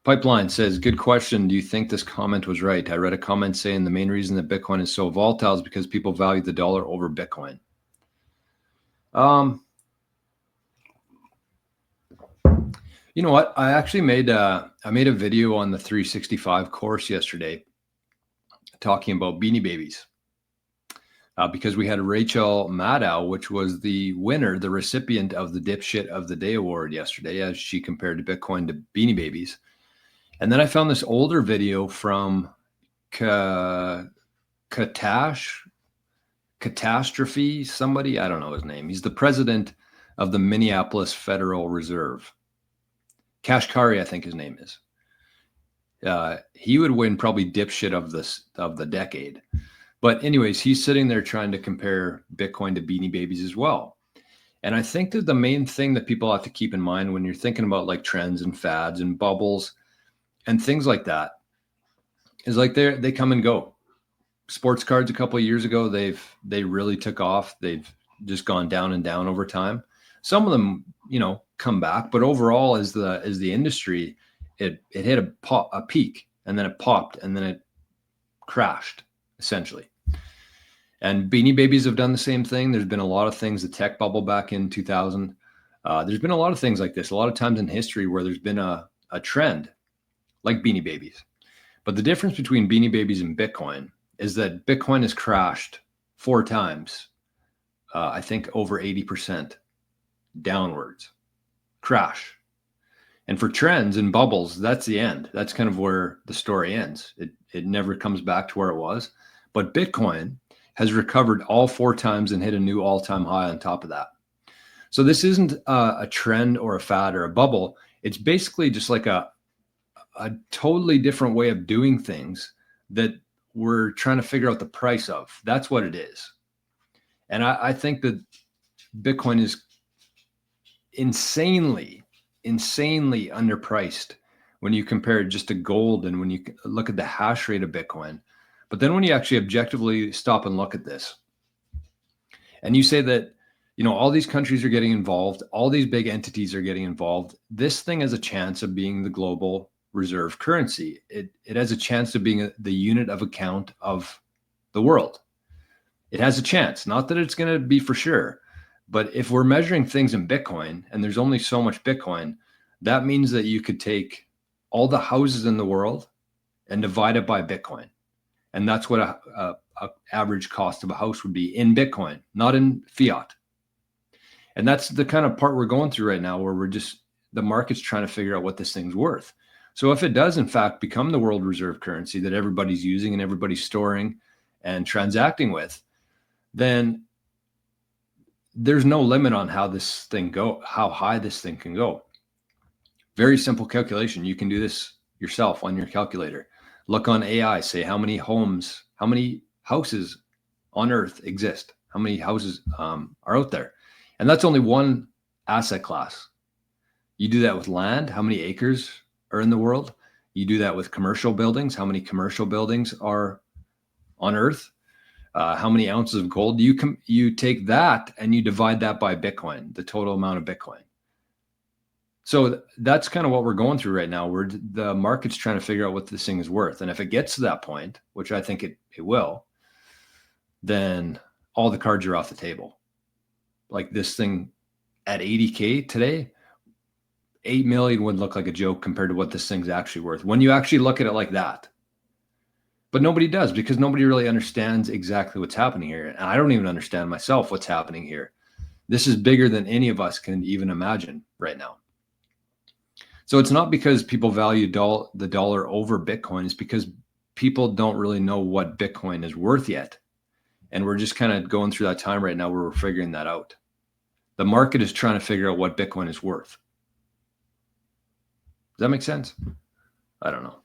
Pipeline says, good question. Do you think this comment was right? I read a comment saying the main reason that Bitcoin is so volatile is because people value the dollar over Bitcoin. You know what? I actually made a video on the 365 course yesterday talking about Beanie Babies. Because we had Rachel Maddow, which was the winner, the recipient of the Dipshit of the Day award yesterday, as she compared to Bitcoin to Beanie Babies. And then I found this older video from Catastrophe, somebody, I don't know his name. He's the president of the Minneapolis Federal Reserve. Kashkari, I think his name is. He would win probably Dipshit of the decade. But anyways, he's sitting there trying to compare Bitcoin to Beanie Babies as well. And I think that the main thing that people have to keep in mind when you're thinking about like trends and fads and bubbles and things like that is like they come and go. Sports cards a couple of years ago, they really took off. They've just gone down and down over time. Some of them, come back, but overall as the industry, it hit a peak and then it popped and then it crashed essentially. And Beanie Babies have done the same thing. There's been a lot of things, the tech bubble back in 2000. There's been a lot of things like this, a lot of times in history where there's been a trend like Beanie Babies. But the difference between Beanie Babies and Bitcoin is that Bitcoin has crashed 4 times, I think over 80% downwards. Crash. And for trends and bubbles, that's the end. That's kind of where the story ends. It never comes back to where it was. But Bitcoin has recovered all 4 times and hit a new all-time high on top of that. So this isn't a trend or a fad or a bubble. It's basically just like a totally different way of doing things that we're trying to figure out the price of. That's what it is. And I think that Bitcoin is insanely underpriced when you compare it just to gold and when you look at the hash rate of Bitcoin. But then when you actually objectively stop and look at this and you say that, all these countries are getting involved, all these big entities are getting involved, this thing has a chance of being the global reserve currency. It has a chance of being the unit of account of the world. It has a chance, not that it's going to be for sure, but if we're measuring things in Bitcoin and there's only so much Bitcoin, that means that you could take all the houses in the world and divide it by Bitcoin. And that's what a average cost of a house would be in Bitcoin, not in fiat. And that's the kind of part we're going through right now where the market's trying to figure out what this thing's worth. So if it does, in fact, become the world reserve currency that everybody's using and everybody's storing and transacting with, then there's no limit on how high this thing can go. Very simple calculation. You can do this yourself on your calculator. Look on AI, say how many houses on Earth exist, how many houses are out there. And that's only one asset class. You do that with land, how many acres are in the world? You do that with commercial buildings, how many commercial buildings are on Earth? How many ounces of gold? You take that and you divide that by Bitcoin, the total amount of Bitcoin. So that's kind of what we're going through right now, where the market's trying to figure out what this thing is worth. And if it gets to that point, which I think it will, then all the cards are off the table. Like this thing at 80K today, 8 million would look like a joke compared to what this thing's actually worth when you actually look at it like that. But nobody does, because nobody really understands exactly what's happening here. And I don't even understand myself what's happening here. This is bigger than any of us can even imagine right now. So it's not because people value the dollar over Bitcoin. It's because people don't really know what Bitcoin is worth yet. And we're just kind of going through that time right now where we're figuring that out. The market is trying to figure out what Bitcoin is worth. Does that make sense? I don't know.